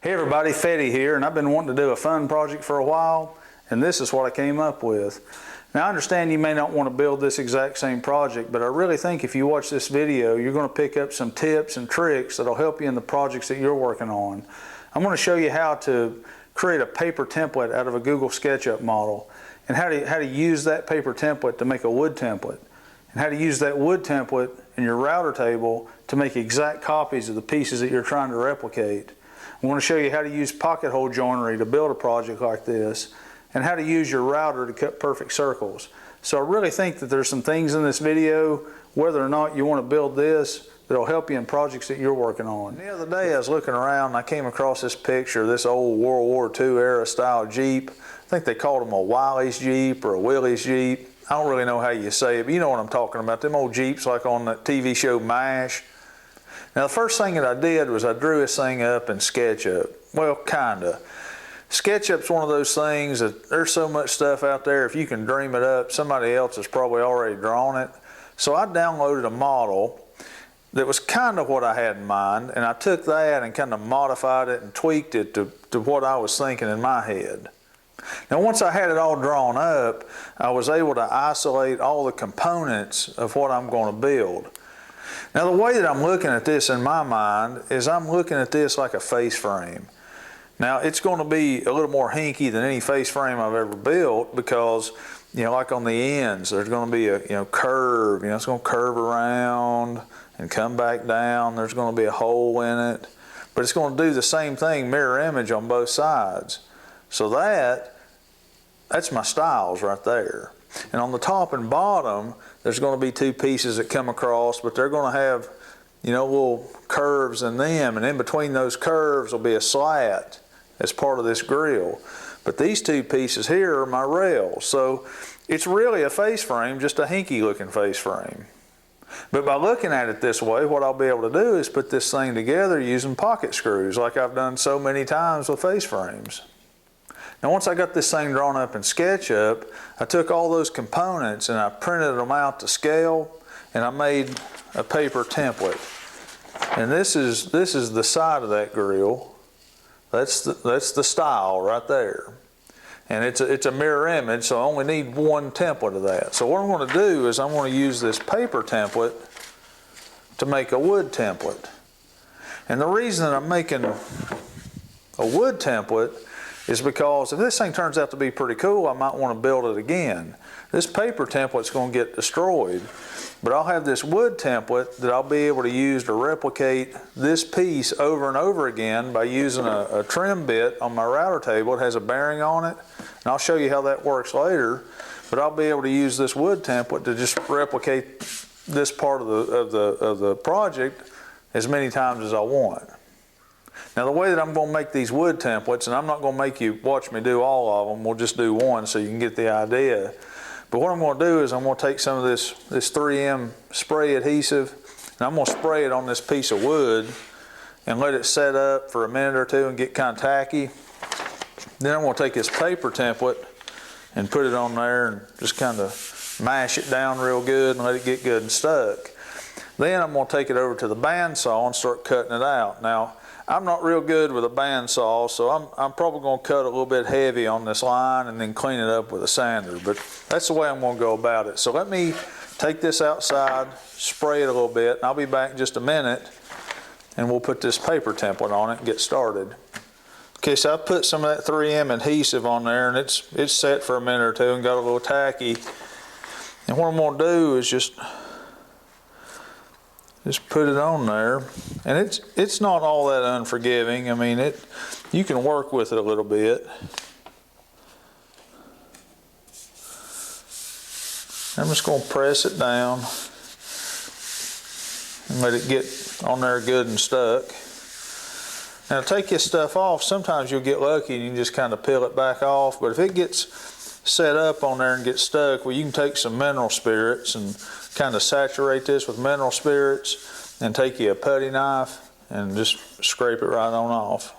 Hey everybody, Fetty here, and I've been wanting to do a fun project for a while, and this is what I came up with. Now I understand you may not want to build this exact same project, but I really think if you watch this video, you're going to pick up some tips and tricks that'll help you in the projects that you're working on. I'm going to show you how to create a paper template out of a Google Sketchup model, and how to use that paper template to make a wood template, and how to use that wood template in your router table to make exact copies of the pieces that you're trying to replicate. I want to show you how to use pocket hole joinery to build a project like this, and how to use your router to cut perfect circles. So I really think that there's some things in this video, whether or not you want to build this, that'll help you in projects that you're working on. The other day I was looking around and I came across this picture of this old World War II era style Jeep. I think they called them a Willys Jeep or a Willys Jeep. I don't really know how you say it, but you know what I'm talking about. Them old Jeeps like on that TV show MASH. Now the first thing that I did was I drew this thing up in SketchUp. Well, kinda. SketchUp's one of those things that there's so much stuff out there, if you can dream it up, somebody else has probably already drawn it. So I downloaded a model that was kind of what I had in mind, and I took that and kind of modified it and tweaked it to what I was thinking in my head. Now once I had it all drawn up, I was able to isolate all the components of what I'm going to build. Now the way that I'm looking at this in my mind is I'm looking at this like a face frame. Now it's going to be a little more hinky than any face frame I've ever built, because like on the ends there's going to be a curve. It's going to curve around and come back down. There's going to be a hole in it, but it's going to do the same thing, mirror image on both sides. So that's my styles right there. And on the top and bottom, there's going to be two pieces that come across, but they're going to have, little curves in them. And in between those curves will be a slat as part of this grill. But these two pieces here are my rails. So it's really a face frame, just a hinky looking face frame. But by looking at it this way, what I'll be able to do is put this thing together using pocket screws, like I've done so many times with face frames. Now once I got this thing drawn up in SketchUp, I took all those components and I printed them out to scale, and I made a paper template. And this is the side of that grill. That's the style right there. And it's a mirror image, so I only need one template of that. So what I'm going to do is I'm going to use this paper template to make a wood template. And the reason that I'm making a wood template is because if this thing turns out to be pretty cool, I might want to build it again. This paper template's going to get destroyed, but I'll have this wood template that I'll be able to use to replicate this piece over and over again by using a trim bit on my router table. It has a bearing on it, and I'll show you how that works later, but I'll be able to use this wood template to just replicate this part of the project as many times as I want. Now the way that I'm going to make these wood templates, and I'm not going to make you watch me do all of them, we'll just do one so you can get the idea. But what I'm going to do is I'm going to take some of this 3M spray adhesive, and I'm going to spray it on this piece of wood and let it set up for a minute or two and get kind of tacky. Then I'm going to take this paper template and put it on there and just kind of mash it down real good and let it get good and stuck. Then I'm going to take it over to the bandsaw and start cutting it out. Now I'm not real good with a bandsaw, so I'm probably going to cut a little bit heavy on this line and then clean it up with a sander, but that's the way I'm going to go about it. So let me take this outside, spray it a little bit, and I'll be back in just a minute, and we'll put this paper template on it and get started. Okay, so I put some of that 3M adhesive on there, and it's set for a minute or two and got a little tacky. And what I'm going to do is just put it on there, and it's not all that unforgiving. I mean, you can work with it a little bit. I'm just going to press it down and let it get on there good and stuck. Now to take this stuff off, sometimes you'll get lucky and you can just kind of peel it back off, but if it gets set up on there and gets stuck, well, you can take some mineral spirits and kind of saturate this with mineral spirits, and take you a putty knife and just scrape it right on off.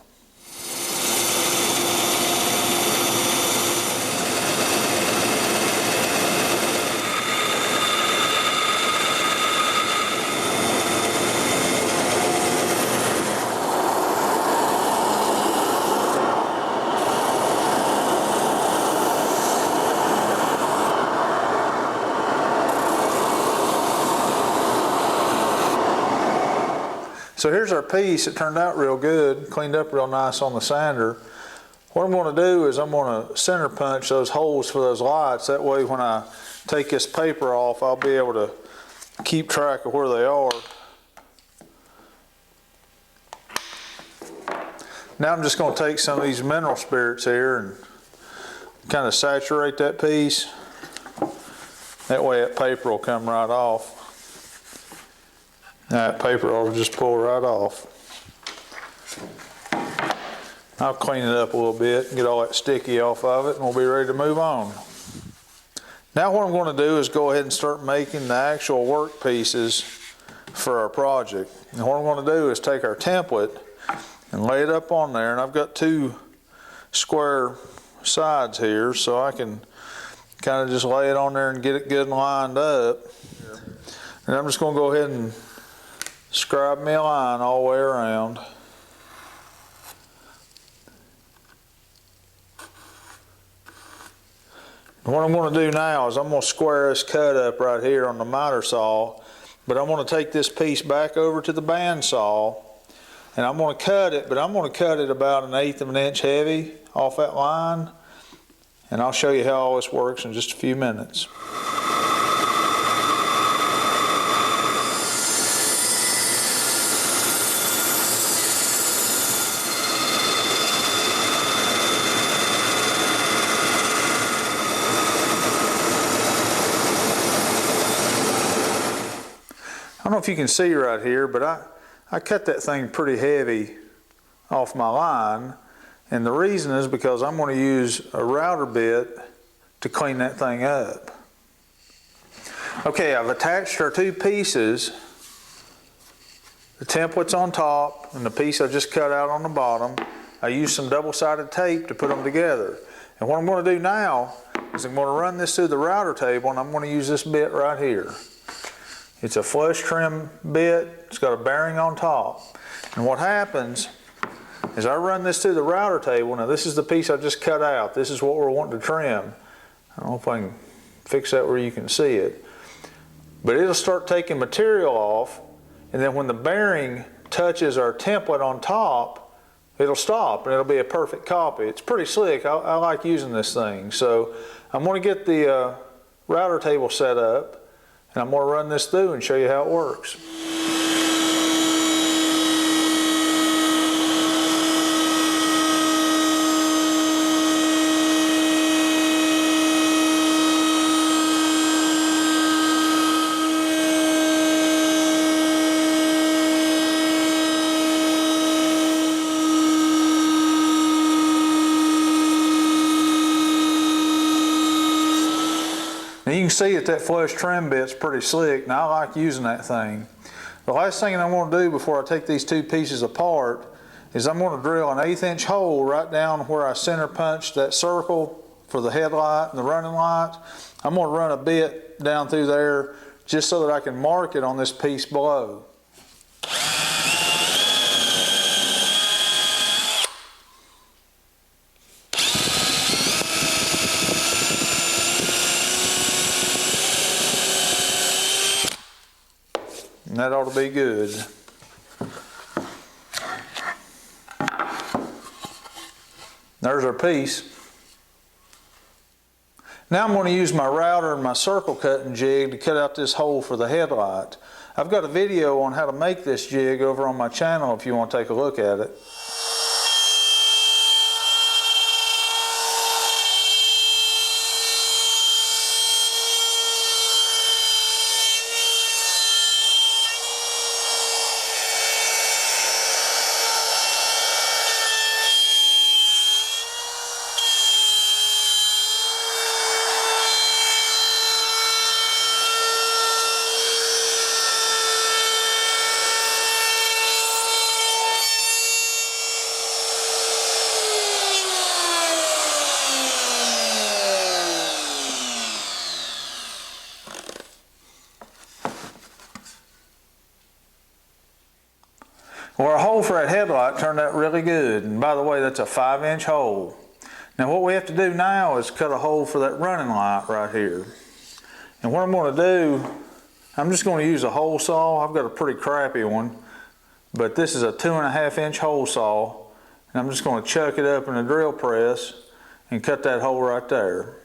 So here's our piece. It turned out real good, cleaned up real nice on the sander. What I'm going to do is I'm going to center punch those holes for those lights. That way when I take this paper off, I'll be able to keep track of where they are. Now I'm just going to take some of these mineral spirits here and kind of saturate that piece. That way that paper will come right off. That paper will just pull right off. I'll clean it up a little bit and get all that sticky off of it, and we'll be ready to move on. Now what I'm going to do is go ahead and start making the actual work pieces for our project. And what I'm going to do is take our template and lay it up on there, and I've got two square sides here, so I can kind of just lay it on there and get it good and lined up. And I'm just going to go ahead and scribe me a line all the way around. And what I'm going to do now is I'm going to square this cut up right here on the miter saw, but I'm going to take this piece back over to the band saw, and I'm going to cut it, but I'm going to cut it about 1/8 of an inch heavy off that line, and I'll show you how all this works in just a few minutes. I don't know if you can see right here, but I cut that thing pretty heavy off my line, and the reason is because I'm going to use a router bit to clean that thing up. Okay, I've attached our two pieces. The template's on top and the piece I just cut out on the bottom. I used some double-sided tape to put them together. And what I'm going to do now is I'm going to run this through the router table, and I'm going to use this bit right here. It's a flush trim bit. It's got a bearing on top. And what happens is I run this through the router table. Now this is the piece I just cut out. This is what we're wanting to trim. I don't know if I can fix that where you can see it. But it'll start taking material off, and then when the bearing touches our template on top, it'll stop and it'll be a perfect copy. It's pretty slick. I like using this thing. So I'm going to get the router table set up, and I'm going to run this through and show you how it works. And you can see that flush trim bit's pretty slick, and I like using that thing. The last thing I'm going to do before I take these two pieces apart is I'm going to drill an 1/8 inch hole right down where I center punched that circle for the headlight and the running light. I'm going to run a bit down through there just so that I can mark it on this piece below. And that ought to be good. There's our piece. Now I'm going to use my router and my circle cutting jig to cut out this hole for the headlight. I've got a video on how to make this jig over on my channel if you want to take a look at it. Well, our hole for that headlight turned out really good. And by the way, that's a 5-inch hole. Now what we have to do now is cut a hole for that running light right here. And what I'm going to do, I'm just going to use a hole saw. I've got a pretty crappy one, but this is a 2.5 inch hole saw, and I'm just going to chuck it up in a drill press and cut that hole right there.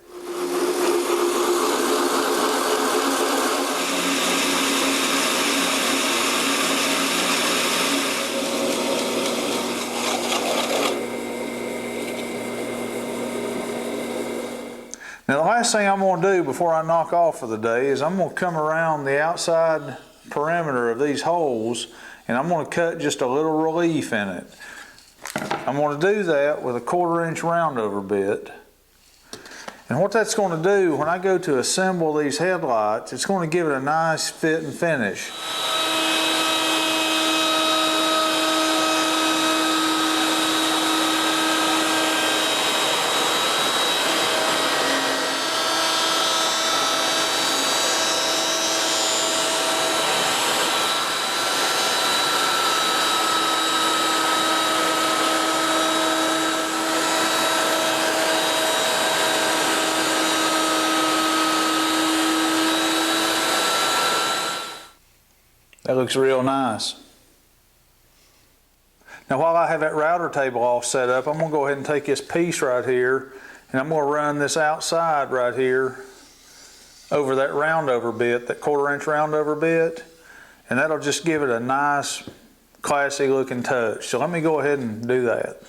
Now the last thing I'm going to do before I knock off for the day is I'm going to come around the outside perimeter of these holes, and I'm going to cut just a little relief in it. I'm going to do that with a 1/4 inch roundover bit. And what that's going to do, when I go to assemble these headlights, it's going to give it a nice fit and finish. That looks real nice. Now while I have that router table all set up, I'm going to go ahead and take this piece right here, and I'm going to run this outside right here over that roundover bit, that 1/4 inch roundover bit, and that'll just give it a nice classy looking touch. So let me go ahead and do that.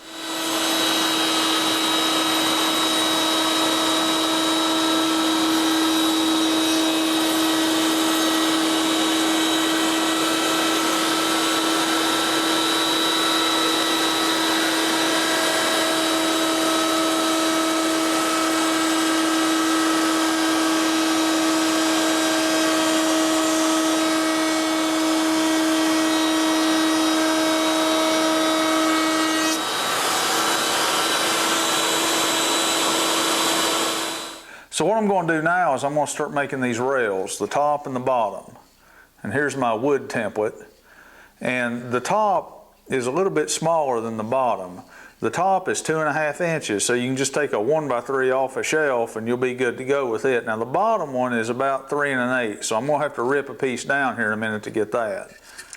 So what I'm going to do now is I'm going to start making these rails, the top and the bottom. And here's my wood template. And the top is a little bit smaller than the bottom. The top is 2.5 inches, so you can just take a 1x3 off a shelf and you'll be good to go with it. Now the bottom one is about 3 1/8, so I'm going to have to rip a piece down here in a minute to get that.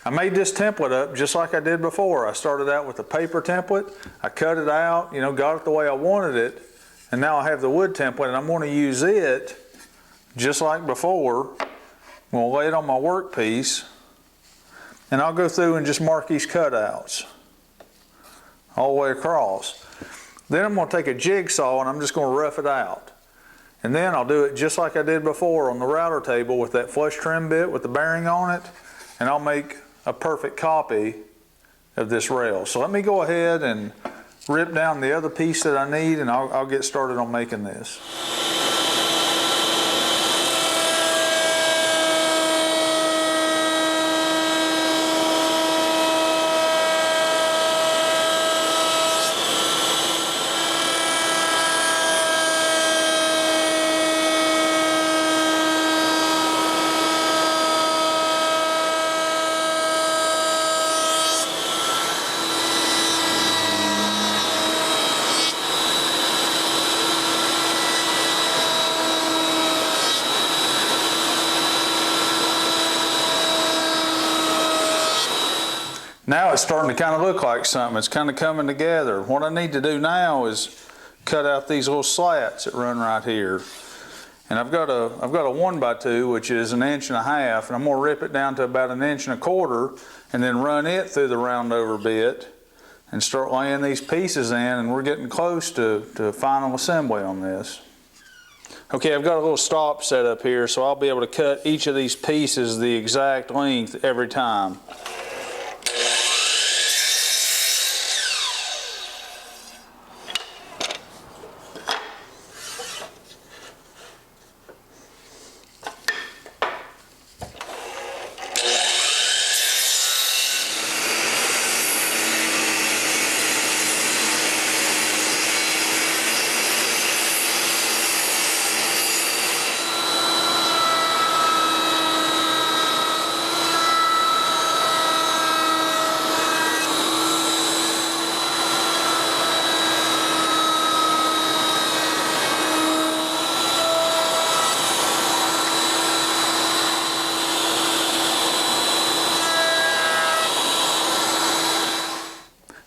I made this template up just like I did before. I started out with a paper template, I cut it out, got it the way I wanted it, and now I have the wood template, and I'm going to use it just like before. I'm going to lay it on my workpiece, and I'll go through and just mark these cutouts all the way across. Then I'm going to take a jigsaw and I'm just going to rough it out. And then I'll do it just like I did before on the router table with that flush trim bit with the bearing on it, and I'll make a perfect copy of this rail. So let me go ahead and rip down the other piece that I need, and I'll get started on making this. Now it's starting to kind of look like something. It's kind of coming together. What I need to do now is cut out these little slats that run right here. And I've got a 1x2, which is 1.5 inches, and I'm going to rip it down to about 1.25 inches and then run it through the roundover bit and start laying these pieces in, and we're getting close to final assembly on this. Okay, I've got a little stop set up here, so I'll be able to cut each of these pieces the exact length every time.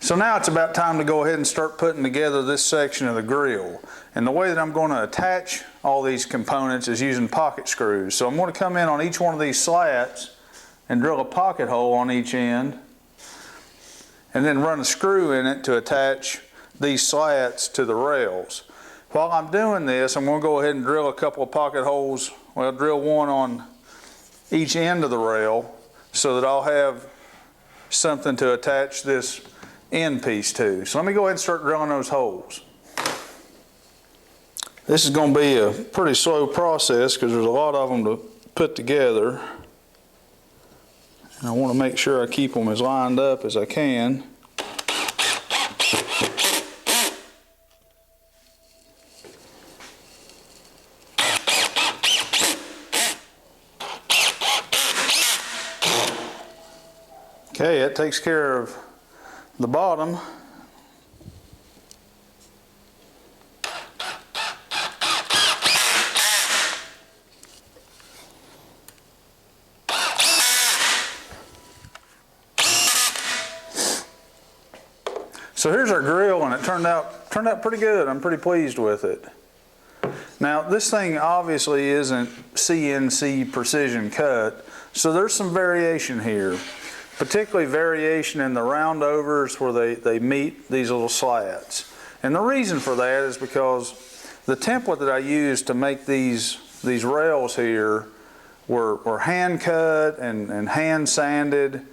So now it's about time to go ahead and start putting together this section of the grill. And the way that I'm going to attach all these components is using pocket screws. So I'm going to come in on each one of these slats and drill a pocket hole on each end, and then run a screw in it to attach these slats to the rails. While I'm doing this, I'm going to go ahead and drill a couple of pocket holes. Well, drill one on each end of the rail so that I'll have something to attach this end piece to. So let me go ahead and start drilling those holes. This is going to be a pretty slow process because there's a lot of them to put together. And I want to make sure I keep them as lined up as I can. Okay, that takes care of the bottom. So here's our grill, and it turned out pretty good. I'm pretty pleased with it. Now this thing obviously isn't CNC precision cut, so there's some variation here. Particularly variation in the roundovers where they meet these little slats. And the reason for that is because the template that I used to make these rails here were hand cut and hand sanded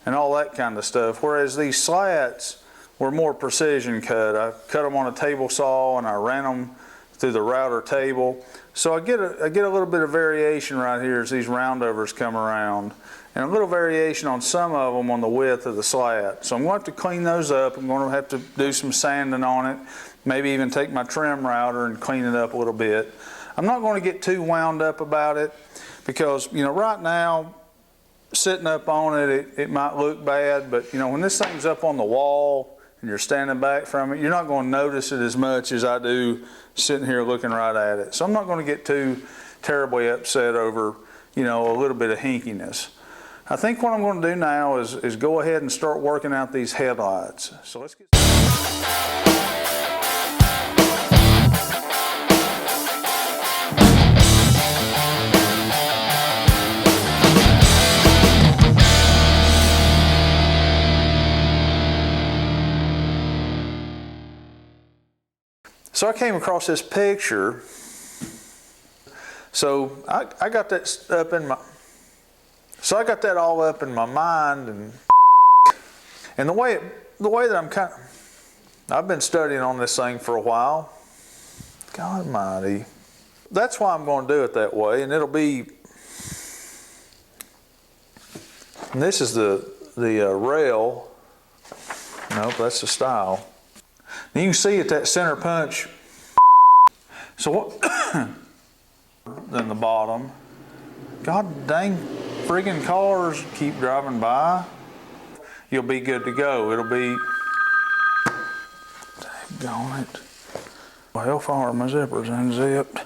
and all that kind of stuff, whereas these slats were more precision cut. I cut them on a table saw and I ran them through the router table. So I get a little bit of variation right here as these roundovers come around, and a little variation on some of them on the width of the slat. So I'm going to have to clean those up. I'm going to have to do some sanding on it, maybe even take my trim router and clean it up a little bit. I'm not going to get too wound up about it because, you know, right now, sitting up on it, it might look bad, but, you know, when this thing's up on the wall and you're standing back from it, you're not going to notice it as much as I do sitting here looking right at it. So I'm not going to get too terribly upset over, you know, a little bit of hinkiness. I think what I'm going to do now is go ahead and start working out these headlights. So let's get So I came across this picture. So I got that up in my, so I got that all up in my mind, and the way that I've been studying on this thing for a while. God almighty. That's why I'm going to do it that way, and it'll be, and this is the rail. Nope, that's the style. And you can see at that center punch, so what, then the bottom. God dang friggin' cars keep driving by. You'll be good to go. It'll be, daggone it. Well, far my zipper's unzipped.